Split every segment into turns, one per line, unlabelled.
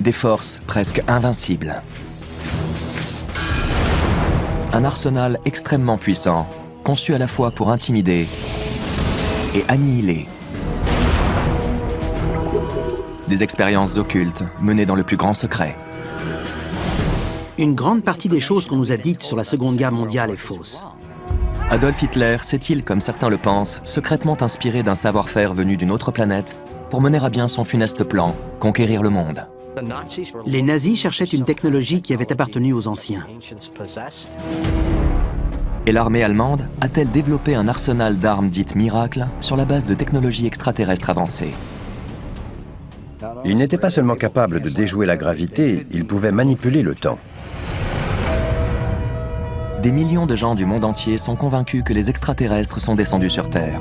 Des forces presque invincibles. Un arsenal extrêmement puissant, conçu à la fois pour intimider et annihiler. Des expériences occultes menées dans le plus grand secret.
Une grande partie des choses qu'on nous a dites sur la Seconde Guerre mondiale est fausse.
Adolf Hitler s'est-il, comme certains le pensent, secrètement inspiré d'un savoir-faire venu d'une autre planète pour mener à bien son funeste plan, conquérir le monde?
Les nazis cherchaient une technologie qui avait appartenu aux anciens.
Et l'armée allemande a-t-elle développé un arsenal d'armes dites miracles sur la base de technologies extraterrestres avancées?
Il n'était pas seulement capable de déjouer la gravité, il pouvait manipuler le temps.
Des millions de gens du monde entier sont convaincus que les extraterrestres sont descendus sur Terre.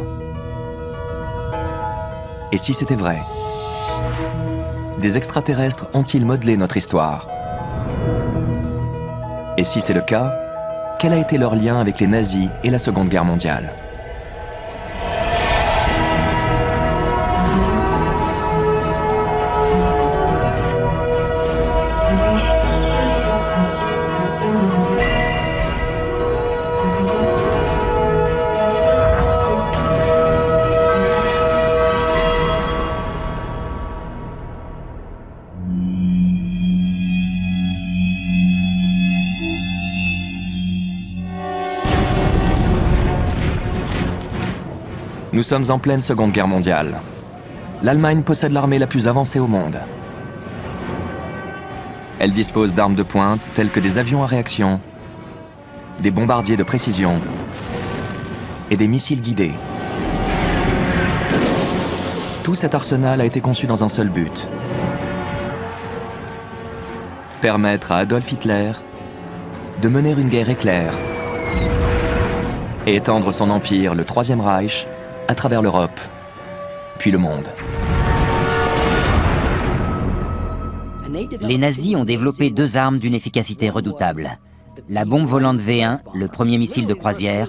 Et si c'était vrai? Des extraterrestres ont-ils modelé notre histoire? Et si c'est le cas, quel a été leur lien avec les nazis et la Seconde Guerre mondiale? Nous sommes en pleine Seconde Guerre mondiale. L'Allemagne possède l'armée la plus avancée au monde. Elle dispose d'armes de pointe telles que des avions à réaction, des bombardiers de précision et des missiles guidés. Tout cet arsenal a été conçu dans un seul but: permettre à Adolf Hitler de mener une guerre éclair et étendre son empire, le Troisième Reich, à travers l'Europe, puis le monde.
Les nazis ont développé deux armes d'une efficacité redoutable. La bombe volante V1, le premier missile de croisière,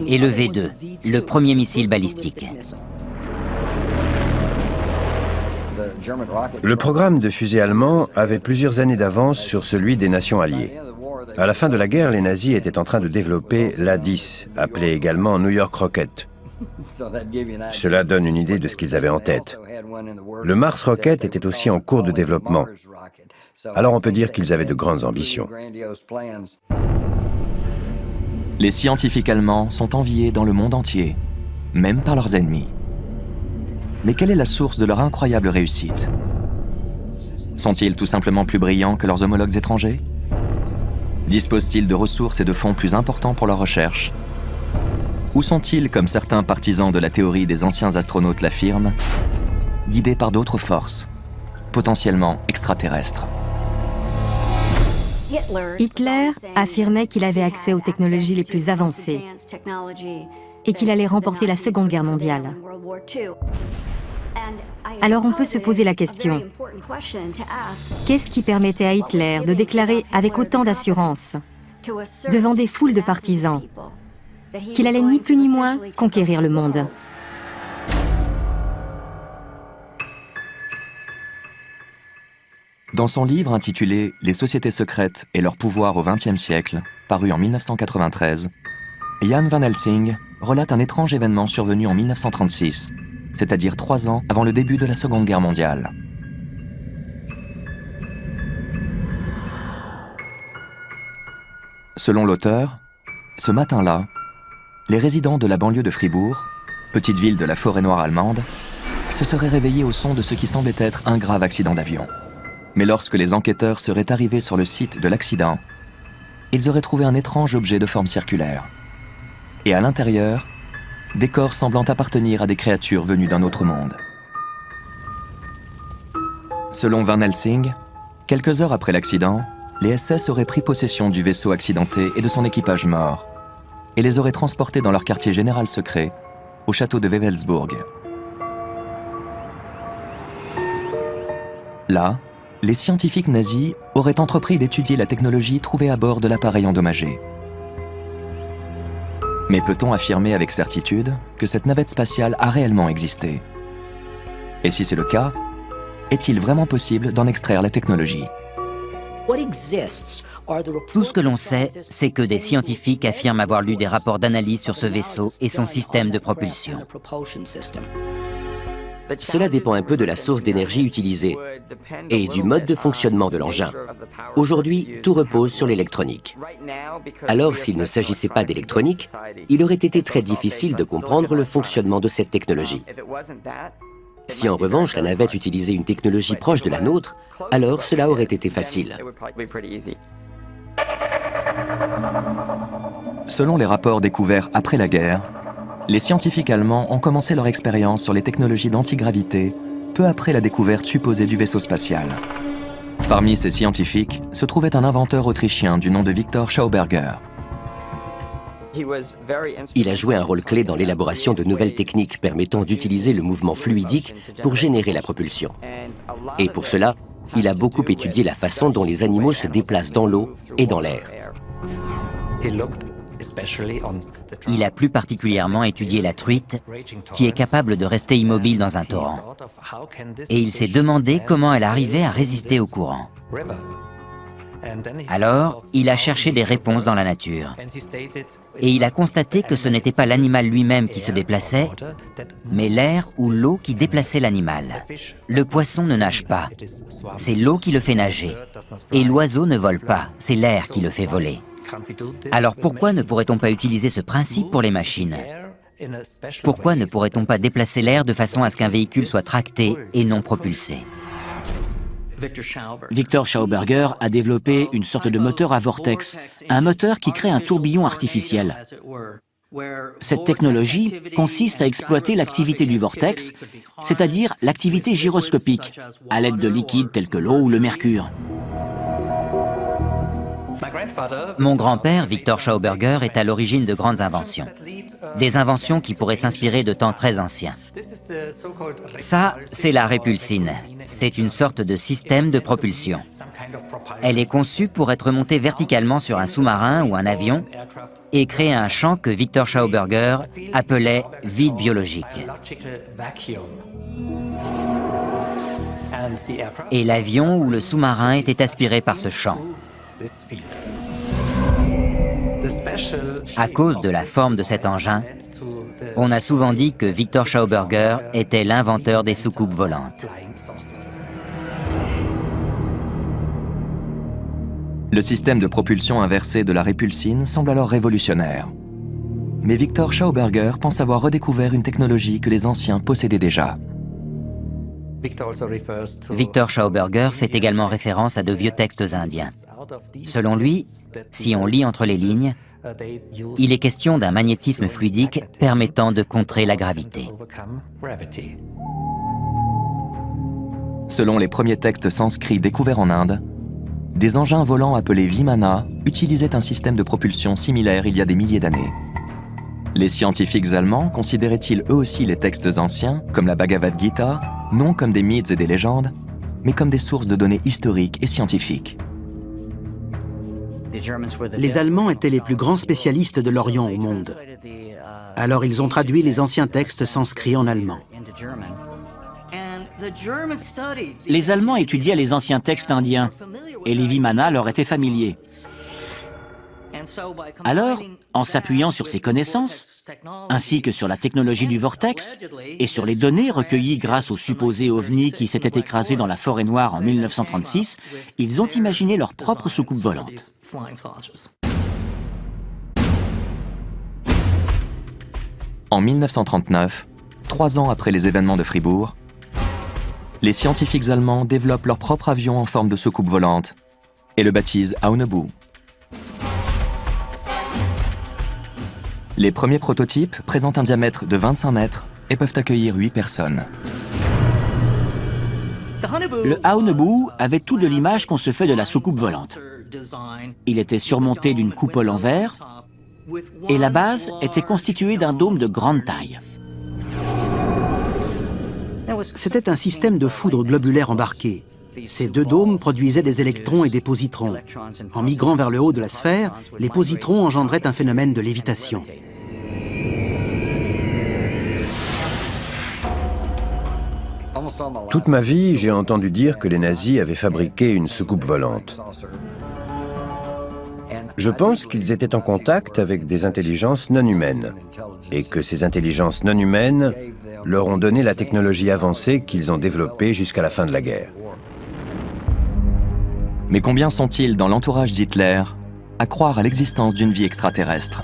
et le V2, le premier missile balistique.
Le programme de fusée allemand avait plusieurs années d'avance sur celui des nations alliées. À la fin de la guerre, les nazis étaient en train de développer l'A-10, appelé également New York Rocket. Cela donne une idée de ce qu'ils avaient en tête. Le Mars Rocket était aussi en cours de développement. Alors on peut dire qu'ils avaient de grandes ambitions.
Les scientifiques allemands sont enviés dans le monde entier, même par leurs ennemis. Mais quelle est la source de leur incroyable réussite? Sont-ils tout simplement plus brillants que leurs homologues étrangers? Disposent-ils de ressources et de fonds plus importants pour leurs recherches? Ou sont-ils, comme certains partisans de la théorie des anciens astronautes l'affirment, guidés par d'autres forces, potentiellement extraterrestres?
Hitler affirmait qu'il avait accès aux technologies les plus avancées et qu'il allait remporter la Seconde Guerre mondiale. Alors on peut se poser la question, qu'est-ce qui permettait à Hitler de déclarer avec autant d'assurance, devant des foules de partisans, qu'il allait ni plus ni moins conquérir le monde?
Dans son livre intitulé « Les sociétés secrètes et leur pouvoir au XXe siècle », paru en 1993, Jan Van Helsing relate un étrange événement survenu en 1936, c'est-à-dire 3 ans avant le début de la Seconde Guerre mondiale. Selon l'auteur, ce matin-là, les résidents de la banlieue de Fribourg, petite ville de la Forêt-Noire allemande, se seraient réveillés au son de ce qui semblait être un grave accident d'avion. Mais lorsque les enquêteurs seraient arrivés sur le site de l'accident, ils auraient trouvé un étrange objet de forme circulaire. Et à l'intérieur, des corps semblant appartenir à des créatures venues d'un autre monde. Selon Van Helsing, quelques heures après l'accident, les SS auraient pris possession du vaisseau accidenté et de son équipage mort, et les auraient transportés dans leur quartier général secret, au château de Wewelsburg. Là, les scientifiques nazis auraient entrepris d'étudier la technologie trouvée à bord de l'appareil endommagé. Mais peut-on affirmer avec certitude que cette navette spatiale a réellement existé? Et si c'est le cas, est-il vraiment possible d'en extraire la technologie?
Tout ce que l'on sait, c'est que des scientifiques affirment avoir lu des rapports d'analyse sur ce vaisseau et son système de propulsion.
Cela dépend un peu de la source d'énergie utilisée et du mode de fonctionnement de l'engin. Aujourd'hui, tout repose sur l'électronique. Alors, s'il ne s'agissait pas d'électronique, il aurait été très difficile de comprendre le fonctionnement de cette technologie. Si en revanche la navette utilisait une technologie proche de la nôtre, alors cela aurait été facile.
Selon les rapports découverts après la guerre, les scientifiques allemands ont commencé leur expérience sur les technologies d'antigravité peu après la découverte supposée du vaisseau spatial. Parmi ces scientifiques se trouvait un inventeur autrichien du nom de Victor Schauberger.
Il a joué un rôle clé dans l'élaboration de nouvelles techniques permettant d'utiliser le mouvement fluidique pour générer la propulsion. Et pour cela, il a beaucoup étudié la façon dont les animaux se déplacent dans l'eau et dans l'air.
Il a plus particulièrement étudié la truite, qui est capable de rester immobile dans un torrent. Et il s'est demandé comment elle arrivait à résister au courant. Alors, il a cherché des réponses dans la nature. Et il a constaté que ce n'était pas l'animal lui-même qui se déplaçait, mais l'air ou l'eau qui déplaçait l'animal. Le poisson ne nage pas, c'est l'eau qui le fait nager. Et l'oiseau ne vole pas, c'est l'air qui le fait voler. Alors pourquoi ne pourrait-on pas utiliser ce principe pour les machines? Pourquoi ne pourrait-on pas déplacer l'air de façon à ce qu'un véhicule soit tracté et non propulsé?
Victor Schauberger a développé une sorte de moteur à vortex, un moteur qui crée un tourbillon artificiel. Cette technologie consiste à exploiter l'activité du vortex, c'est-à-dire l'activité gyroscopique, à l'aide de liquides tels que l'eau ou le mercure.
Mon grand-père, Victor Schauberger, est à l'origine de grandes inventions. Des inventions qui pourraient s'inspirer de temps très anciens. Ça, c'est la répulsine. C'est une sorte de système de propulsion. Elle est conçue pour être montée verticalement sur un sous-marin ou un avion et créer un champ que Victor Schauberger appelait vide biologique. Et l'avion ou le sous-marin était aspiré par ce champ. À cause de la forme de cet engin, on a souvent dit que Victor Schauberger était l'inventeur des soucoupes volantes.
Le système de propulsion inversée de la répulsine semble alors révolutionnaire. Mais Victor Schauberger pense avoir redécouvert une technologie que les anciens possédaient déjà.
Victor Schauberger fait également référence à de vieux textes indiens. Selon lui, si on lit entre les lignes, il est question d'un magnétisme fluidique permettant de contrer la gravité.
Selon les premiers textes sanscrits découverts en Inde, des engins volants appelés Vimana utilisaient un système de propulsion similaire il y a des milliers d'années. Les scientifiques allemands considéraient-ils eux aussi les textes anciens, comme la Bhagavad Gita, non comme des mythes et des légendes, mais comme des sources de données historiques et scientifiques?
Les Allemands étaient les plus grands spécialistes de l'Orient au monde. Alors ils ont traduit les anciens textes sanscrits en allemand.
Les Allemands étudiaient les anciens textes indiens et les Vimana leur étaient familiers. Alors, en s'appuyant sur ces connaissances, ainsi que sur la technologie du vortex et sur les données recueillies grâce au supposé ovni qui s'était écrasé dans la forêt noire en 1936, ils ont imaginé leur propre soucoupe volante.
En 1939, 3 ans après les événements de Fribourg, les scientifiques allemands développent leur propre avion en forme de soucoupe volante et le baptisent Aunebu. Les premiers prototypes présentent un diamètre de 25 mètres et peuvent accueillir 8 personnes.
Le Aunebu avait tout de l'image qu'on se fait de la soucoupe volante. Il était surmonté d'une coupole en verre et la base était constituée d'un dôme de grande taille.
C'était un système de foudre globulaire embarqué. Ces deux dômes produisaient des électrons et des positrons. En migrant vers le haut de la sphère, les positrons engendraient un phénomène de lévitation.
Toute ma vie, j'ai entendu dire que les nazis avaient fabriqué une soucoupe volante. Je pense qu'ils étaient en contact avec des intelligences non humaines et que ces intelligences non humaines leur ont donné la technologie avancée qu'ils ont développée jusqu'à la fin de la guerre.
Mais combien sont-ils dans l'entourage d'Hitler à croire à l'existence d'une vie extraterrestre?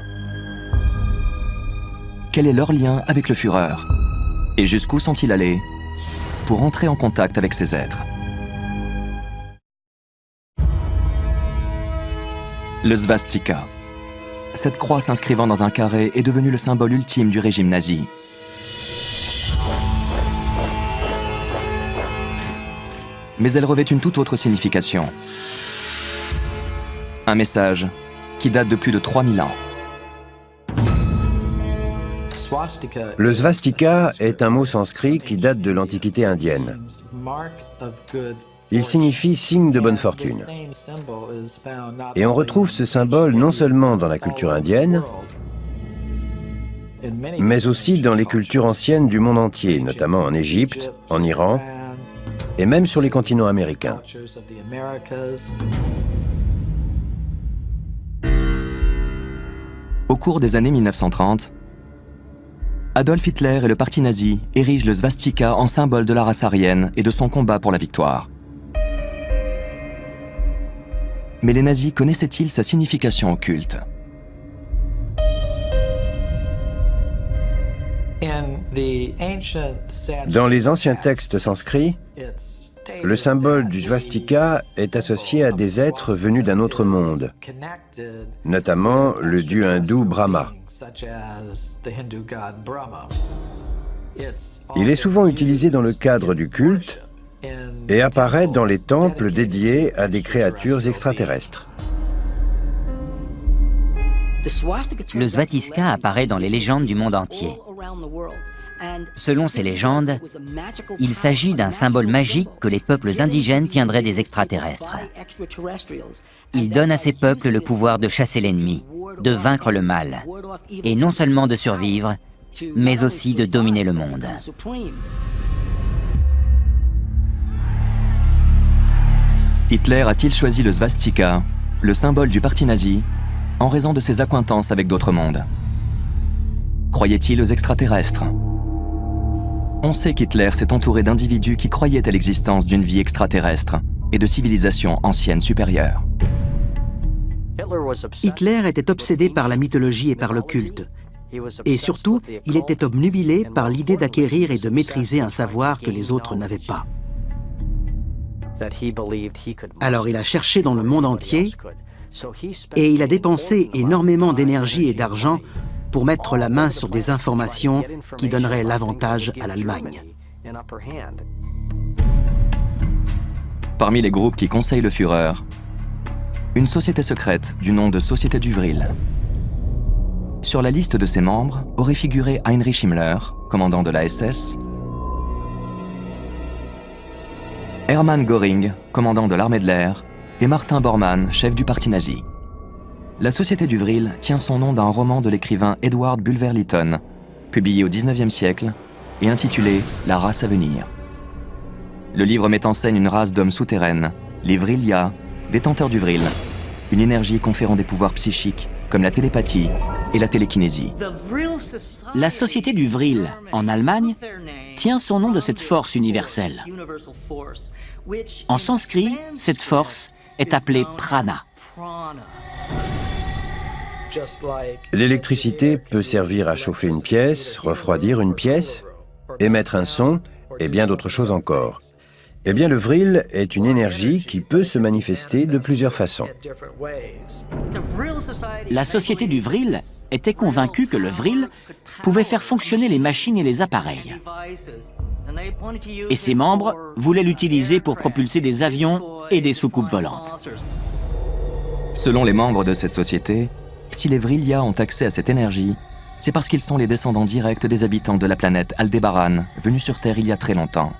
Quel est leur lien avec le Führer? Et jusqu'où sont-ils allés pour entrer en contact avec ces êtres? Le svastika. Cette croix s'inscrivant dans un carré est devenue le symbole ultime du régime nazi. Mais elle revêt une toute autre signification. Un message qui date de plus de 3000 ans.
Le svastika est un mot sanskrit qui date de l'Antiquité indienne. Il signifie signe de bonne fortune. Et on retrouve ce symbole non seulement dans la culture indienne, mais aussi dans les cultures anciennes du monde entier, notamment en Égypte, en Iran, et même sur les continents américains.
Au cours des années 1930, Adolf Hitler et le parti nazi érigent le svastika en symbole de la race aryenne et de son combat pour la victoire. Mais les nazis connaissaient-ils sa signification occulte?
Dans les anciens textes sanskrits, le symbole du svastika est associé à des êtres venus d'un autre monde, notamment le dieu hindou Brahma. Il est souvent utilisé dans le cadre du culte et apparaît dans les temples dédiés à des créatures extraterrestres.
Le svastika apparaît dans les légendes du monde entier. Selon ces légendes, il s'agit d'un symbole magique que les peuples indigènes tiendraient des extraterrestres. Il donne à ces peuples le pouvoir de chasser l'ennemi, de vaincre le mal, et non seulement de survivre, mais aussi de dominer le monde.
Hitler a-t-il choisi le svastika, le symbole du parti nazi, en raison de ses accointances avec d'autres mondes? Croyait-il aux extraterrestres? On sait qu'Hitler s'est entouré d'individus qui croyaient à l'existence d'une vie extraterrestre et de civilisations anciennes supérieures.
Hitler était obsédé par la mythologie et par le culte. Et surtout, il était obnubilé par l'idée d'acquérir et de maîtriser un savoir que les autres n'avaient pas. Alors il a cherché dans le monde entier et il a dépensé énormément d'énergie et d'argent pour mettre la main sur des informations qui donneraient l'avantage à l'Allemagne.
Parmi les groupes qui conseillent le Führer, une société secrète du nom de Société du Vril. Sur la liste de ses membres aurait figuré Heinrich Himmler, commandant de la SS, Hermann Göring, commandant de l'armée de l'air, et Martin Bormann, chef du parti nazi. La Société du Vril tient son nom d'un roman de l'écrivain Edward Bulwer-Lytton, publié au XIXe siècle et intitulé « La race à venir ». Le livre met en scène une race d'hommes souterraines, les Vrilya, détenteurs du Vril, une énergie conférant des pouvoirs psychiques comme la télépathie et la télékinésie.
La Société du Vril, en Allemagne, tient son nom de cette force universelle. En sanskrit, cette force est appelée prana.
L'électricité peut servir à chauffer une pièce, refroidir une pièce, émettre un son et bien d'autres choses encore. Eh bien, le Vril est une énergie qui peut se manifester de plusieurs façons.
La Société du Vril était convaincue que le Vril pouvait faire fonctionner les machines et les appareils. Et ses membres voulaient l'utiliser pour propulser des avions et des soucoupes volantes.
Selon les membres de cette société, si les Vrilya ont accès à cette énergie, c'est parce qu'ils sont les descendants directs des habitants de la planète Aldébaran, venus sur Terre il y a très longtemps.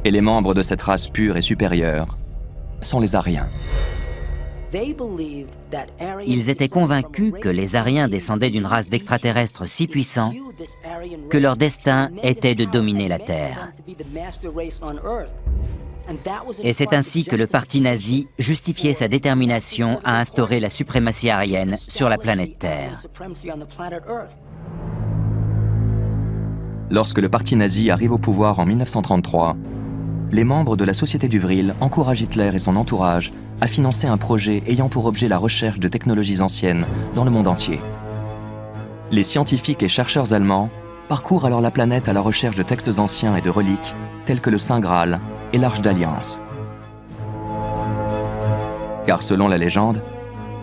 Et les membres de cette race pure et supérieure sont les Aryens.
Ils étaient convaincus que les Ariens descendaient d'une race d'extraterrestres si puissants que leur destin était de dominer la Terre. Et c'est ainsi que le parti nazi justifiait sa détermination à instaurer la suprématie aryenne sur la planète Terre.
Lorsque le parti nazi arrive au pouvoir en 1933, les membres de la Société du Vril encouragent Hitler et son entourage à financer un projet ayant pour objet la recherche de technologies anciennes dans le monde entier. Les scientifiques et chercheurs allemands parcourent alors la planète à la recherche de textes anciens et de reliques tels que le Saint Graal et l'Arche d'Alliance. Car selon la légende,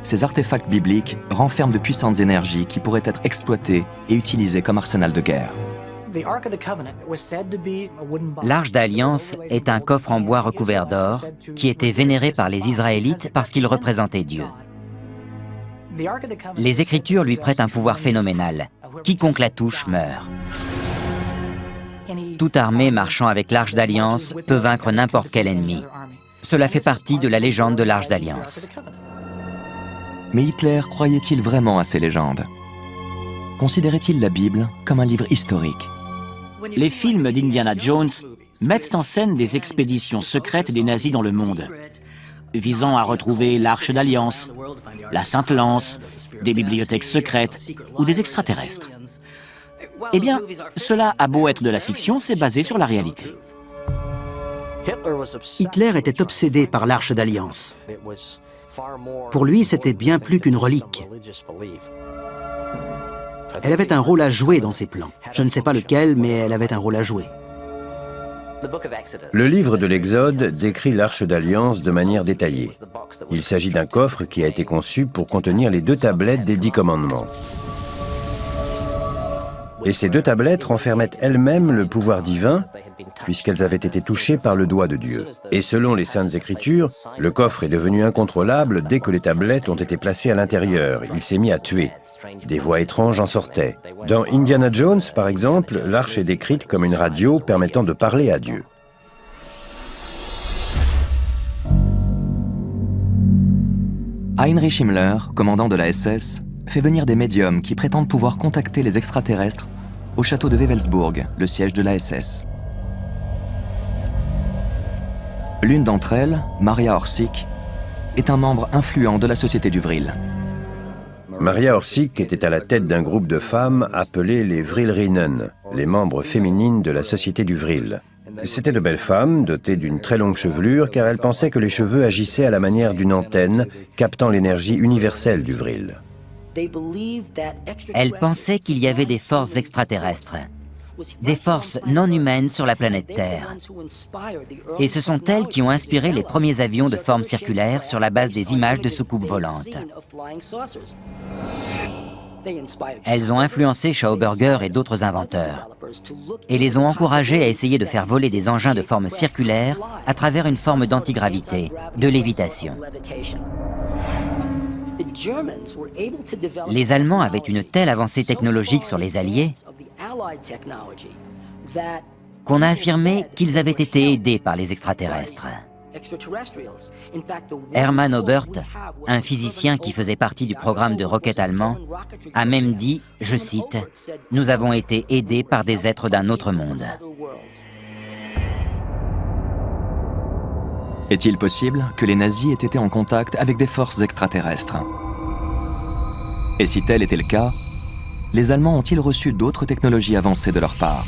ces artefacts bibliques renferment de puissantes énergies qui pourraient être exploitées et utilisées comme arsenal de guerre.
L'Arche d'Alliance est un coffre en bois recouvert d'or qui était vénéré par les Israélites parce qu'il représentait Dieu. Les Écritures lui prêtent un pouvoir phénoménal. Quiconque la touche meurt. Toute armée marchant avec l'Arche d'Alliance peut vaincre n'importe quel ennemi. Cela fait partie de la légende de l'Arche d'Alliance.
Mais Hitler croyait-il vraiment à ces légendes? Considérait-il la Bible comme un livre historique?
Les films d'Indiana Jones mettent en scène des expéditions secrètes des nazis dans le monde, visant à retrouver l'Arche d'Alliance, la Sainte Lance, des bibliothèques secrètes ou des extraterrestres. Eh bien, cela a beau être de la fiction, c'est basé sur la réalité.
Hitler était obsédé par l'Arche d'Alliance. Pour lui, c'était bien plus qu'une relique. Elle avait un rôle à jouer dans ses plans. Je ne sais pas lequel, mais elle avait un rôle à jouer.
Le livre de l'Exode décrit l'Arche d'Alliance de manière détaillée. Il s'agit d'un coffre qui a été conçu pour contenir les 2 tablettes des 10 commandements. Et ces 2 tablettes renfermaient elles-mêmes le pouvoir divin, puisqu'elles avaient été touchées par le doigt de Dieu. Et selon les Saintes Écritures, le coffre est devenu incontrôlable dès que les tablettes ont été placées à l'intérieur. Il s'est mis à tuer. Des voix étranges en sortaient. Dans Indiana Jones, par exemple, l'arche est décrite comme une radio permettant de parler à Dieu.
Heinrich Himmler, commandant de la SS, fait venir des médiums qui prétendent pouvoir contacter les extraterrestres au château de Wewelsburg, le siège de la SS. L'une d'entre elles, Maria Orsic, est un membre influent de la Société du Vril.
Maria Orsic était à la tête d'un groupe de femmes appelé les Vrilrinnen, les membres féminines de la Société du Vril. C'étaient de belles femmes, dotées d'une très longue chevelure, car elles pensaient que les cheveux agissaient à la manière d'une antenne, captant l'énergie universelle du Vril.
Elles pensaient qu'il y avait des forces extraterrestres, des forces non humaines sur la planète Terre. Et ce sont elles qui ont inspiré les premiers avions de forme circulaire sur la base des images de soucoupes volantes. Elles ont influencé Schauberger et d'autres inventeurs, et les ont encouragés à essayer de faire voler des engins de forme circulaire à travers une forme d'antigravité, de lévitation. Les Allemands avaient une telle avancée technologique sur les Alliés qu'on a affirmé qu'ils avaient été aidés par les extraterrestres. Hermann Oberth, un physicien qui faisait partie du programme de roquettes allemand, a même dit, je cite, « Nous avons été aidés par des êtres d'un autre monde ».
Est-il possible que les nazis aient été en contact avec des forces extraterrestres? Et si tel était le cas, les Allemands ont-ils reçu d'autres technologies avancées de leur part?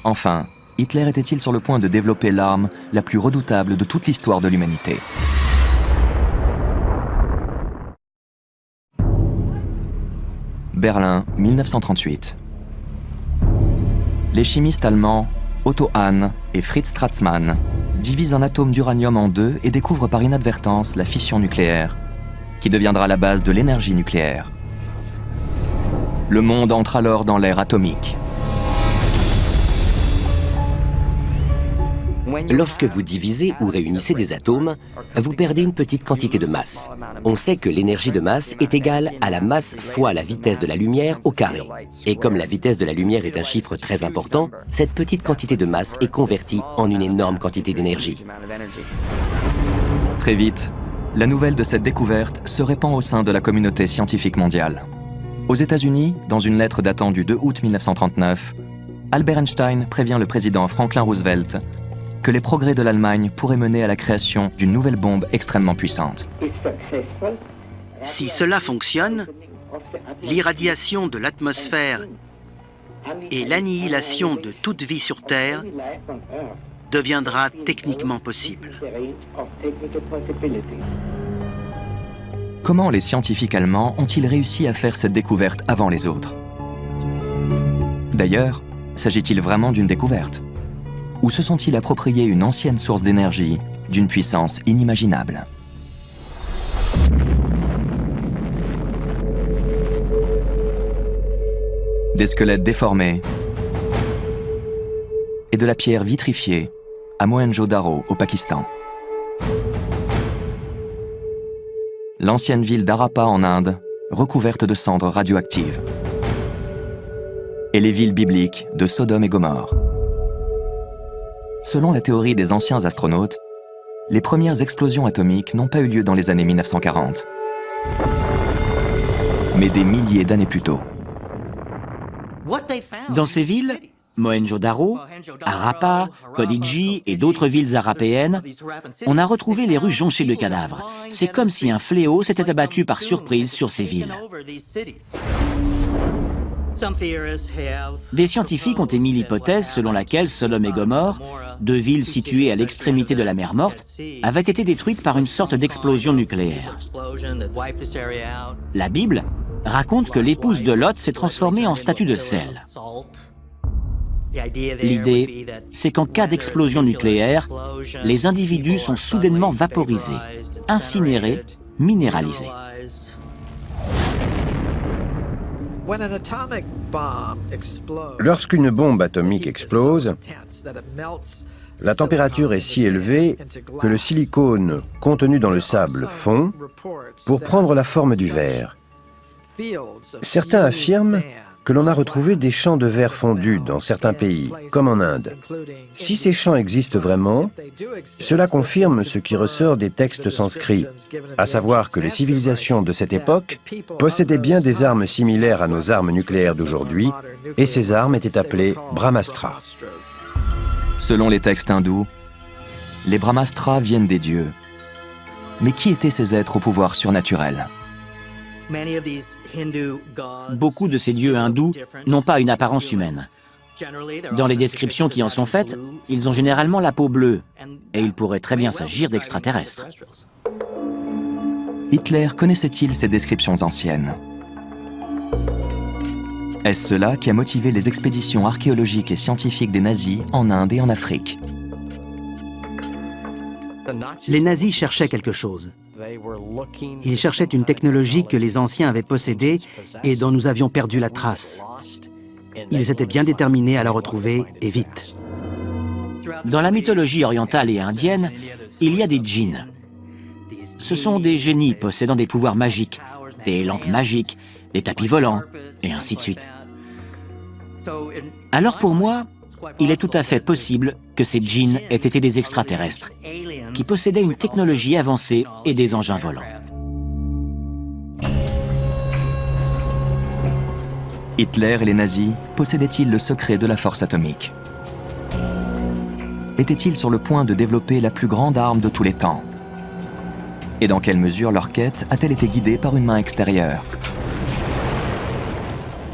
Enfin, Hitler était-il sur le point de développer l'arme la plus redoutable de toute l'histoire de l'humanité? Berlin, 1938. Les chimistes allemands Otto Hahn et Fritz Strassmann divisent un atome d'uranium en 2 et découvrent par inadvertance la fission nucléaire, qui deviendra la base de l'énergie nucléaire. Le monde entre alors dans l'ère atomique.
Lorsque vous divisez ou réunissez des atomes, vous perdez une petite quantité de masse. On sait que l'énergie de masse est égale à la masse fois la vitesse de la lumière au carré. Et comme la vitesse de la lumière est un chiffre très important, cette petite quantité de masse est convertie en une énorme quantité d'énergie.
Très vite, La nouvelle de cette découverte se répand au sein de la communauté scientifique mondiale. Aux États-Unis, dans une lettre datant du 2 août 1939, Albert Einstein prévient le président Franklin Roosevelt que les progrès de l'Allemagne pourraient mener à la création d'une nouvelle bombe extrêmement puissante.
Si cela fonctionne, l'irradiation de l'atmosphère et l'annihilation de toute vie sur Terre deviendra techniquement possible.
Comment les scientifiques allemands ont-ils réussi à faire cette découverte avant les autres? D'ailleurs, s'agit-il vraiment d'une découverte? Ou se sont-ils appropriés une ancienne source d'énergie d'une puissance inimaginable? Des squelettes déformés et de la pierre vitrifiée à Mohenjo-Daro au Pakistan. L'ancienne ville d'Harappa en Inde, recouverte de cendres radioactives. Et les villes bibliques de Sodome et Gomorrhe. Selon la théorie des anciens astronautes, les premières explosions atomiques n'ont pas eu lieu dans les années 1940, mais des milliers d'années plus tôt.
Dans ces villes, Mohenjo-Daro, Harappa, Kodiji et d'autres villes harapéennes, on a retrouvé les rues jonchées de cadavres. C'est comme si un fléau s'était abattu par surprise sur ces villes. Des scientifiques ont émis l'hypothèse selon laquelle Sodome et Gomorrhe, deux villes situées à l'extrémité de la mer Morte, avaient été détruites par une sorte d'explosion nucléaire. La Bible raconte que l'épouse de Lot s'est transformée en statue de sel. L'idée, c'est qu'en cas d'explosion nucléaire, les individus sont soudainement vaporisés, incinérés, minéralisés.
Lorsqu'une bombe atomique explose, la température est si élevée que le silicone contenu dans le sable fond pour prendre la forme du verre. Certains affirment que l'on a retrouvé des champs de verre fondu dans certains pays, comme en Inde. Si ces champs existent vraiment, cela confirme ce qui ressort des textes sanscrits, à savoir que les civilisations de cette époque possédaient bien des armes similaires à nos armes nucléaires d'aujourd'hui, et ces armes étaient appelées Brahmastra.
Selon les textes hindous, les Brahmastras viennent des dieux. Mais qui étaient ces êtres au pouvoir surnaturel?
Beaucoup de ces dieux hindous n'ont pas une apparence humaine. Dans les descriptions qui en sont faites, ils ont généralement la peau bleue, et il pourrait très bien s'agir d'extraterrestres.
Hitler connaissait-il ces descriptions anciennes? Est-ce cela qui a motivé les expéditions archéologiques et scientifiques des nazis en Inde et en Afrique?
Les nazis cherchaient quelque chose. Ils cherchaient une technologie que les anciens avaient possédée et dont nous avions perdu la trace. Ils étaient bien déterminés à la retrouver, et vite.
Dans la mythologie orientale et indienne, il y a des djinns. Ce sont des génies possédant des pouvoirs magiques, des lampes magiques, des tapis volants, et ainsi de suite. Alors pour moi, il est tout à fait possible que ces djinns aient été des extraterrestres, qui possédaient une technologie avancée et des engins volants.
Hitler et les nazis possédaient-ils le secret de la force atomique? Étaient-ils sur le point de développer la plus grande arme de tous les temps? Et dans quelle mesure leur quête a-t-elle été guidée par une main extérieure?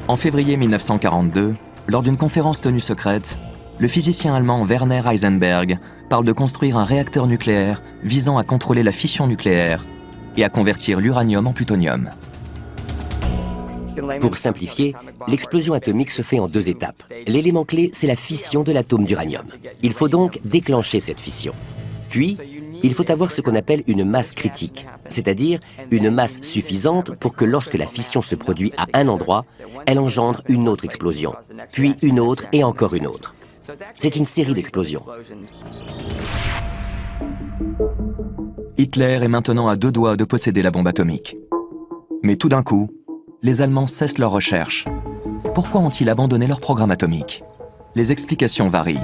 En février 1942, lors d'une conférence tenue secrète, le physicien allemand Werner Heisenberg parle de construire un réacteur nucléaire visant à contrôler la fission nucléaire et à convertir l'uranium en plutonium.
Pour simplifier, l'explosion atomique se fait en deux étapes. L'élément clé, c'est la fission de l'atome d'uranium. Il faut donc déclencher cette fission. Puis, il faut avoir ce qu'on appelle une masse critique, c'est-à-dire une masse suffisante pour que lorsque la fission se produit à un endroit, elle engendre une autre explosion, puis une autre et encore une autre. C'est une série d'explosions.
Hitler est maintenant à deux doigts de posséder la bombe atomique. Mais tout d'un coup, les Allemands cessent leurs recherches. Pourquoi ont-ils abandonné leur programme atomique? Les explications varient.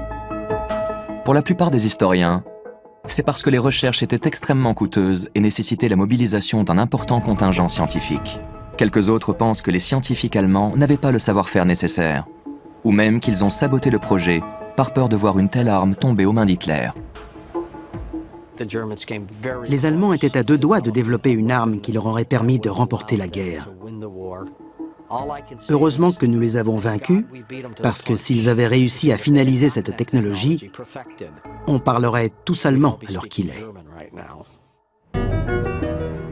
Pour la plupart des historiens, C'est parce que les recherches étaient extrêmement coûteuses et nécessitaient la mobilisation d'un important contingent scientifique. Quelques autres pensent que les scientifiques allemands n'avaient pas le savoir-faire nécessaire, ou même qu'ils ont saboté le projet par peur de voir une telle arme tomber aux mains d'Hitler.
Les Allemands étaient à deux doigts de développer une arme qui leur aurait permis de remporter la guerre. Heureusement que nous les avons vaincus, parce que s'ils avaient réussi à finaliser cette technologie, on parlerait tous allemand alors qu'il est.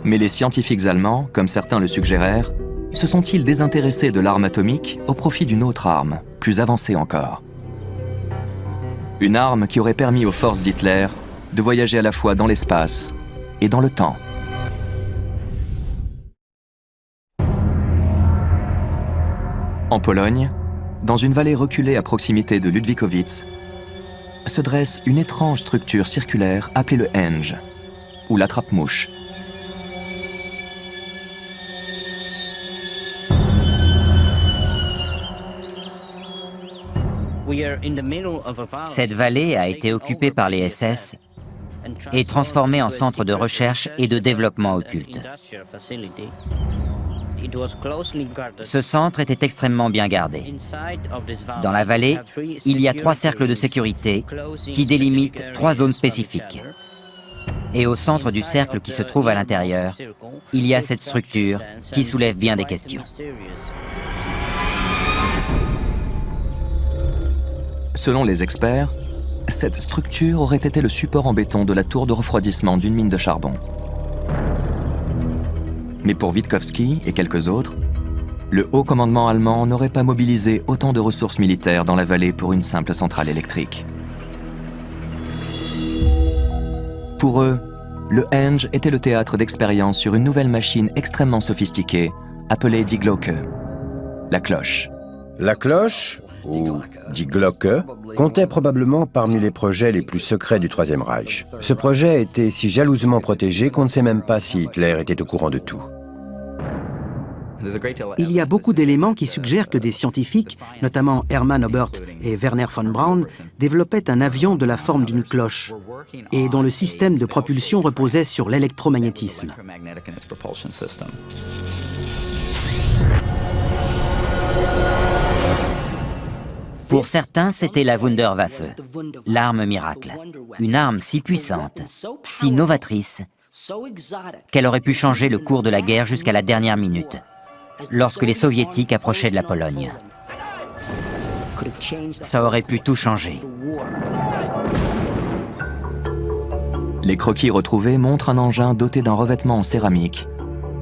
Mais les scientifiques allemands, comme certains le suggérèrent, se sont-ils désintéressés de l'arme atomique au profit d'une autre arme, plus avancée encore? Une arme qui aurait permis aux forces d'Hitler de voyager à la fois dans l'espace et dans le temps. En Pologne, dans une vallée reculée à proximité de Ludwikowice, se dresse une étrange structure circulaire appelée le Henge, ou l'attrape-mouche.
Cette vallée a été occupée par les SS et transformée en centre de recherche et de développement occulte. Ce centre était extrêmement bien gardé. Dans la vallée, il y a 3 cercles de sécurité qui délimitent 3 zones spécifiques. Et au centre du cercle qui se trouve à l'intérieur, il y a cette structure qui soulève bien des questions.
Selon les experts, cette structure aurait été le support en béton de la tour de refroidissement d'une mine de charbon. Mais pour Witkowski et quelques autres, le haut commandement allemand n'aurait pas mobilisé autant de ressources militaires dans la vallée pour une simple centrale électrique. Pour eux, le Henge était le théâtre d'expérience sur une nouvelle machine extrêmement sophistiquée appelée Die Glocke, la cloche.
La cloche, ou Die Glocke, comptait probablement parmi les projets les plus secrets du Troisième Reich. Ce projet était si jalousement protégé qu'on ne sait même pas si Hitler était au courant de tout.
Il y a beaucoup d'éléments qui suggèrent que des scientifiques, notamment Hermann Oberth et Werner von Braun, développaient un avion de la forme d'une cloche et dont le système de propulsion reposait sur l'électromagnétisme.
Pour certains, c'était la Wunderwaffe, l'arme miracle. Une arme si puissante, si novatrice, qu'elle aurait pu changer le cours de la guerre jusqu'à la dernière minute, lorsque les Soviétiques approchaient de la Pologne. Ça aurait pu tout changer.
Les croquis retrouvés montrent un engin doté d'un revêtement en céramique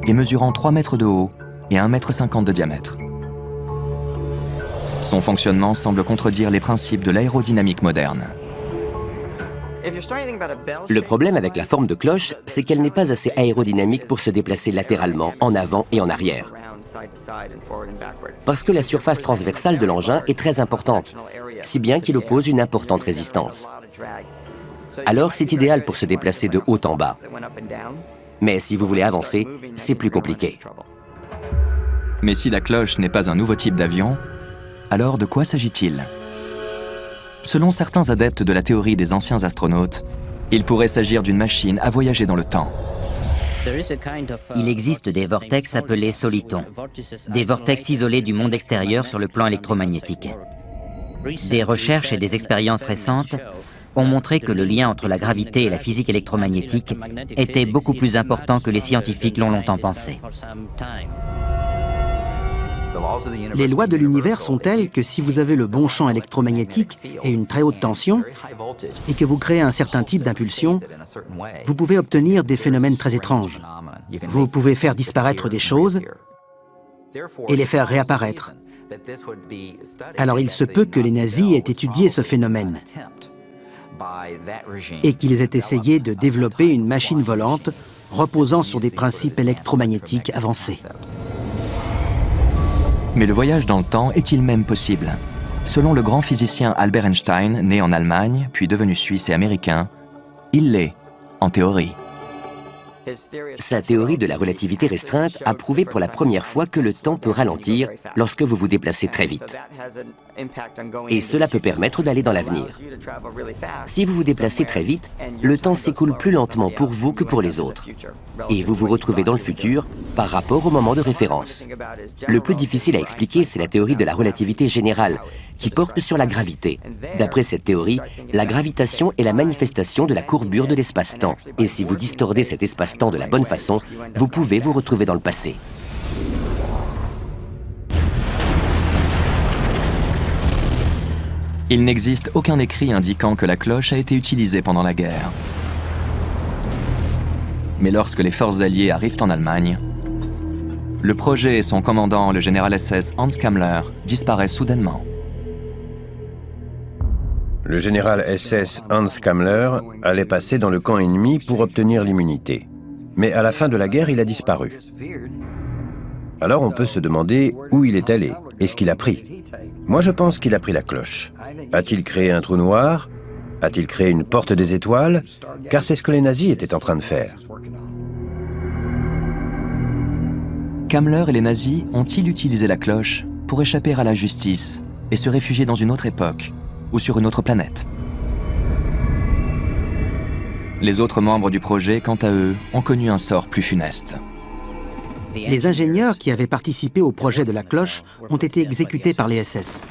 et mesurant 3 mètres de haut et 1,50 m de diamètre. Son fonctionnement semble contredire les principes de l'aérodynamique moderne.
Le problème avec la forme de cloche, c'est qu'elle n'est pas assez aérodynamique pour se déplacer latéralement, en avant et en arrière. Parce que la surface transversale de l'engin est très importante, si bien qu'il oppose une importante résistance. Alors c'est idéal pour se déplacer de haut en bas. Mais si vous voulez avancer, c'est plus compliqué.
Mais si la cloche n'est pas un nouveau type d'avion, alors de quoi s'agit-il? Selon certains adeptes de la théorie des anciens astronautes, il pourrait s'agir d'une machine à voyager dans le temps.
Il existe des vortex appelés solitons, des vortex isolés du monde extérieur sur le plan électromagnétique. Des recherches et des expériences récentes ont montré que le lien entre la gravité et la physique électromagnétique était beaucoup plus important que les scientifiques l'ont longtemps pensé.
Les lois de l'univers sont telles que si vous avez le bon champ électromagnétique et une très haute tension, et que vous créez un certain type d'impulsion, vous pouvez obtenir des phénomènes très étranges. Vous pouvez faire disparaître des choses et les faire réapparaître. Alors il se peut que les nazis aient étudié ce phénomène et qu'ils aient essayé de développer une machine volante reposant sur des principes électromagnétiques avancés.
Mais le voyage dans le temps est-il même possible? Selon le grand physicien Albert Einstein, né en Allemagne, puis devenu suisse et américain, il l'est, en théorie.
Sa théorie de la relativité restreinte a prouvé pour la première fois que le temps peut ralentir lorsque vous vous déplacez très vite. Et cela peut permettre d'aller dans l'avenir. Si vous vous déplacez très vite, le temps s'écoule plus lentement pour vous que pour les autres. Et vous vous retrouvez dans le futur par rapport au moment de référence. Le plus difficile à expliquer, c'est la théorie de la relativité générale, qui porte sur la gravité. D'après cette théorie, la gravitation est la manifestation de la courbure de l'espace-temps. Et si vous distordez cet espace-temps de la bonne façon, vous pouvez vous retrouver dans le passé.
Il n'existe aucun écrit indiquant que la cloche a été utilisée pendant la guerre. Mais lorsque les forces alliées arrivent en Allemagne, le projet et son commandant, le général SS Hans Kammler, disparaissent soudainement.
Le général SS Hans Kammler allait passer dans le camp ennemi pour obtenir l'immunité. Mais à la fin de la guerre, il a disparu. Alors on peut se demander où il est allé et ce qu'il a pris. Moi, je pense qu'il a pris la cloche. A-t-il créé un trou noir? A-t-il créé une porte des étoiles? Car c'est ce que les nazis étaient en train de faire.
Kammler et les nazis ont-ils utilisé la cloche pour échapper à la justice et se réfugier dans une autre époque ou sur une autre planète? Les autres membres du projet, quant à eux, ont connu un sort plus funeste.
Les ingénieurs qui avaient participé au projet de la cloche ont été exécutés par les SS.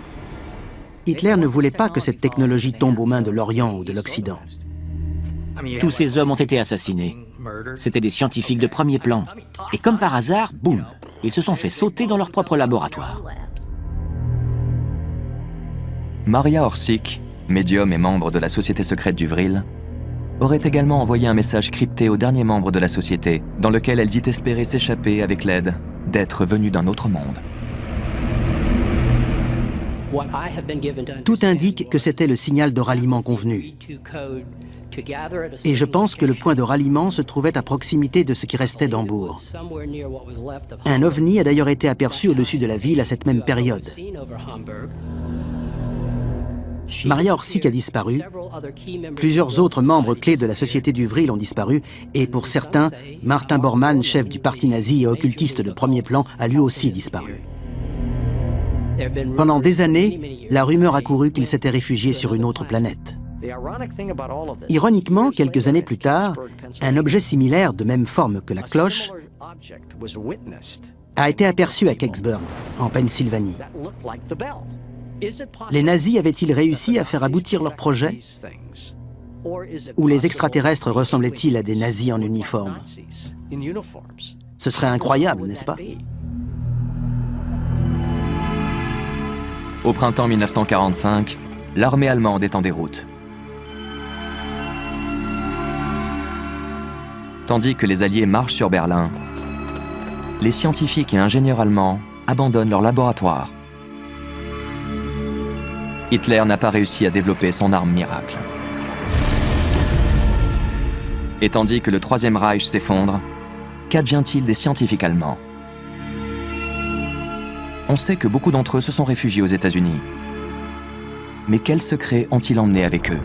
Hitler ne voulait pas que cette technologie tombe aux mains de l'Orient ou de l'Occident.
Tous ces hommes ont été assassinés. C'étaient des scientifiques de premier plan. Et comme par hasard, boum, ils se sont fait sauter dans leur propre laboratoire.
Maria Orsic, médium et membre de la société secrète du Vril, aurait également envoyé un message crypté au dernier membre de la société, dans lequel elle dit espérer s'échapper avec l'aide d'êtres venus d'un autre monde.
Tout indique que c'était le signal de ralliement convenu. Et je pense que le point de ralliement se trouvait à proximité de ce qui restait d'Hambourg. Un ovni a d'ailleurs été aperçu au-dessus de la ville à cette même période. Maria Orsic a disparu, plusieurs autres membres clés de la Société du Vril ont disparu, et pour certains, Martin Bormann, chef du parti nazi et occultiste de premier plan, a lui aussi disparu. Pendant des années, la rumeur a couru qu'il s'était réfugié sur une autre planète. Ironiquement, quelques années plus tard, un objet similaire, de même forme que la cloche, a été aperçu à Kecksburg, en Pennsylvanie. Les nazis avaient-ils réussi à faire aboutir leur projet? Ou les extraterrestres ressemblaient-ils à des nazis en uniforme? Ce serait incroyable, n'est-ce pas?
Au printemps 1945, l'armée allemande est en déroute. Tandis que les Alliés marchent sur Berlin, les scientifiques et ingénieurs allemands abandonnent leur laboratoire. Hitler n'a pas réussi à développer son arme miracle. Et tandis que le Troisième Reich s'effondre, qu'advient-il des scientifiques allemands? On sait que beaucoup d'entre eux se sont réfugiés aux États-Unis. Mais quels secrets ont-ils emmenés avec eux?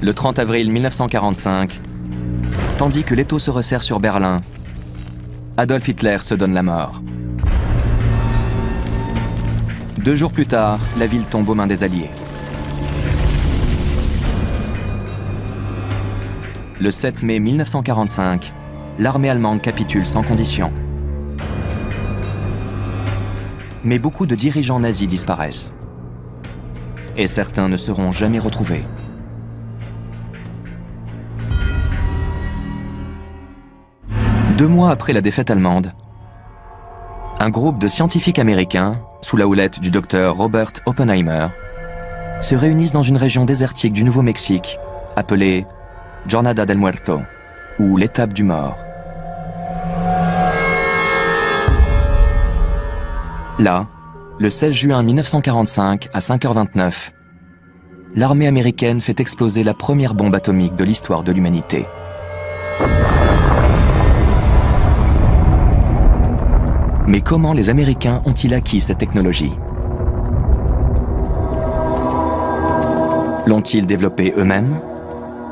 Le 30 avril 1945, tandis que l'étau se resserre sur Berlin, Adolf Hitler se donne la mort. 2 jours plus tard, la ville tombe aux mains des Alliés. Le 7 mai 1945, l'armée allemande capitule sans condition. Mais beaucoup de dirigeants nazis disparaissent. Et certains ne seront jamais retrouvés. Deux mois après la défaite allemande, un groupe de scientifiques américains, sous la houlette du docteur Robert Oppenheimer, se réunissent dans une région désertique du Nouveau-Mexique, appelée Jornada del Muerto, ou l'étape du mort. Là, le 16 juin 1945, à 5h29, l'armée américaine fait exploser la première bombe atomique de l'histoire de l'humanité. Mais comment les Américains ont-ils acquis cette technologie? L'ont-ils développé eux-mêmes?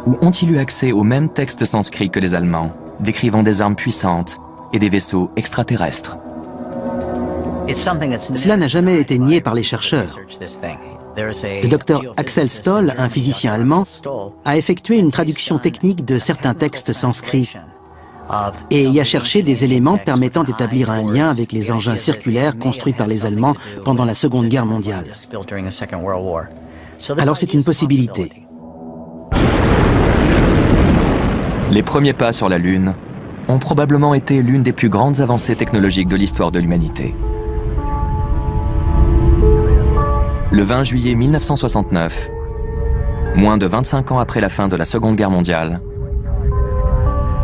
Ou ont-ils eu accès aux mêmes textes sanscrits que les Allemands, décrivant des armes puissantes et des vaisseaux extraterrestres?
Cela n'a jamais été nié par les chercheurs. Le docteur Axel Stoll, un physicien allemand, a effectué une traduction technique de certains textes sanscrits et y a cherché des éléments permettant d'établir un lien avec les engins circulaires construits par les Allemands pendant la Seconde Guerre mondiale. Alors c'est une possibilité.
Les premiers pas sur la Lune ont probablement été l'une des plus grandes avancées technologiques de l'histoire de l'humanité. Le 20 juillet 1969, moins de 25 ans après la fin de la Seconde Guerre mondiale,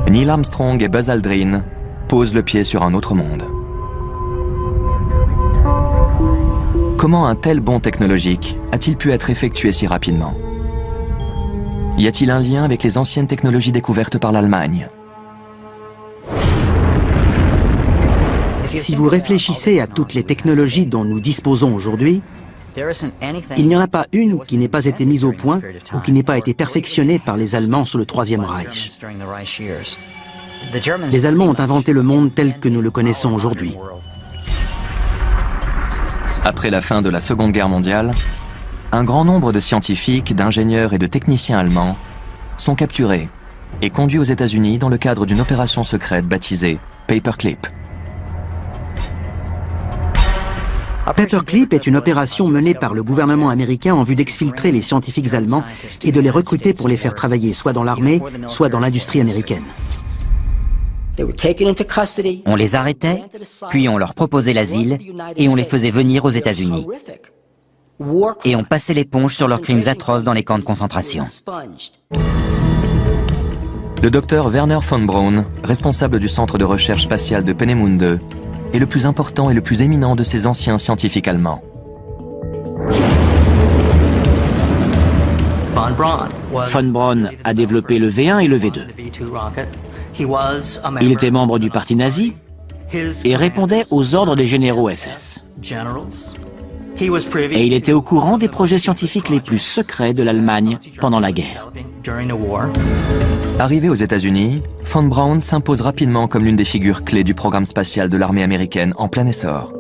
Neil Armstrong et Buzz Aldrin posent le pied sur un autre monde. Comment un tel bond technologique a-t-il pu être effectué si rapidement? Y a-t-il un lien avec les anciennes technologies découvertes par l'Allemagne?
Si vous réfléchissez à toutes les technologies dont nous disposons aujourd'hui, il n'y en a pas une qui n'ait pas été mise au point ou qui n'ait pas été perfectionnée par les Allemands sous le Troisième Reich. Les Allemands ont inventé le monde tel que nous le connaissons aujourd'hui.
Après la fin de la Seconde Guerre mondiale, un grand nombre de scientifiques, d'ingénieurs et de techniciens allemands sont capturés et conduits aux États-Unis dans le cadre d'une opération secrète baptisée Paperclip.
Paperclip est une opération menée par le gouvernement américain en vue d'exfiltrer les scientifiques allemands et de les recruter pour les faire travailler soit dans l'armée, soit dans l'industrie américaine.
On les arrêtait, puis on leur proposait l'asile et on les faisait venir aux États-Unis. Et on passait l'éponge sur leurs crimes atroces dans les camps de concentration.
Le docteur Werner von Braun, responsable du centre de recherche spatiale de Peenemünde, est le plus important et le plus éminent de ces anciens scientifiques allemands.
Von Braun a développé le V1 et le V2. Il était membre du parti nazi et répondait aux ordres des généraux SS. Et il était au courant des projets scientifiques les plus secrets de l'Allemagne pendant la guerre.
Arrivé aux États-Unis, von Braun s'impose rapidement comme l'une des figures clés du programme spatial de l'armée américaine en plein essor.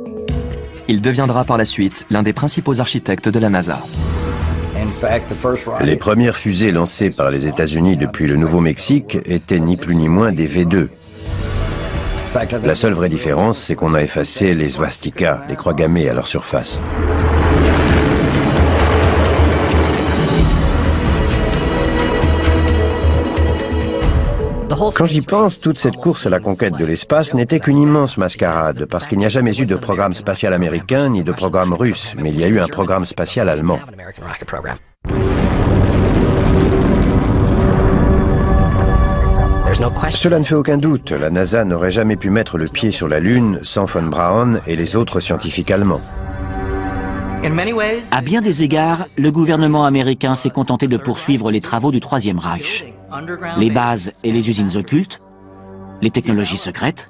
Il deviendra par la suite l'un des principaux architectes de la NASA.
Les premières fusées lancées par les États-Unis depuis le Nouveau-Mexique étaient ni plus ni moins des V2. La seule vraie différence, c'est qu'on a effacé les swastikas, les croix gammées à leur surface. Quand j'y pense, toute cette course à la conquête de l'espace n'était qu'une immense mascarade, parce qu'il n'y a jamais eu de programme spatial américain ni de programme russe, mais il y a eu un programme spatial allemand. Cela ne fait aucun doute, la NASA n'aurait jamais pu mettre le pied sur la Lune sans von Braun et les autres scientifiques allemands.
À bien des égards, le gouvernement américain s'est contenté de poursuivre les travaux du Troisième Reich. Les bases et les usines occultes, les technologies secrètes,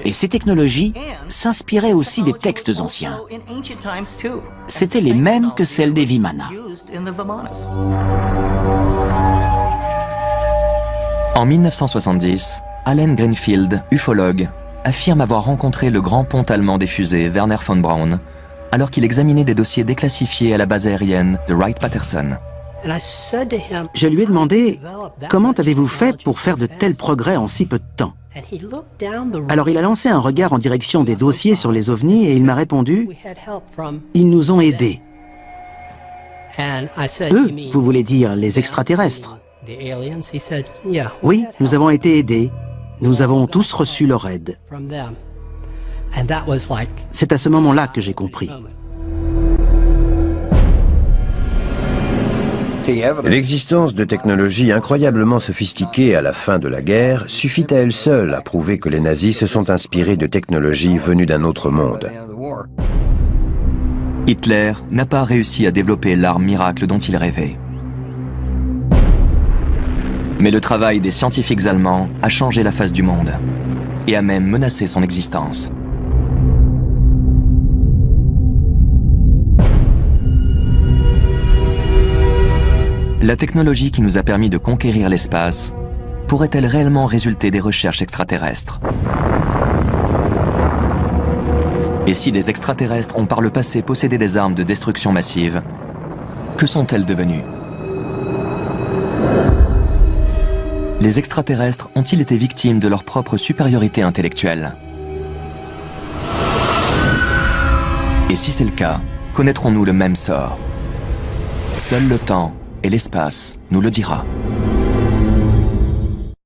et ces technologies s'inspiraient aussi des textes anciens. C'étaient les mêmes que celles des Vimana.
En 1970, Allen Greenfield, ufologue, affirme avoir rencontré le grand ponte allemand des fusées Werner von Braun alors qu'il examinait des dossiers déclassifiés à la base aérienne de Wright-Patterson.
Je lui ai demandé « Comment avez-vous fait pour faire de tels progrès en si peu de temps ?» Alors il a lancé un regard en direction des dossiers sur les ovnis et il m'a répondu « Ils nous ont aidés. » Eux, vous voulez dire les extraterrestres? Oui, nous avons été aidés. Nous avons tous reçu leur aide. C'est à ce moment-là que j'ai compris.
L'existence de technologies incroyablement sophistiquées à la fin de la guerre suffit à elle seule à prouver que les nazis se sont inspirés de technologies venues d'un autre monde.
Hitler n'a pas réussi à développer l'arme miracle dont il rêvait. Mais le travail des scientifiques allemands a changé la face du monde et a même menacé son existence. La technologie qui nous a permis de conquérir l'espace pourrait-elle réellement résulter des recherches extraterrestres? Et si des extraterrestres ont par le passé possédé des armes de destruction massive, que sont-elles devenues? Les extraterrestres ont-ils été victimes de leur propre supériorité intellectuelle? Et si c'est le cas, connaîtrons-nous le même sort? Seul le temps et l'espace nous le dira.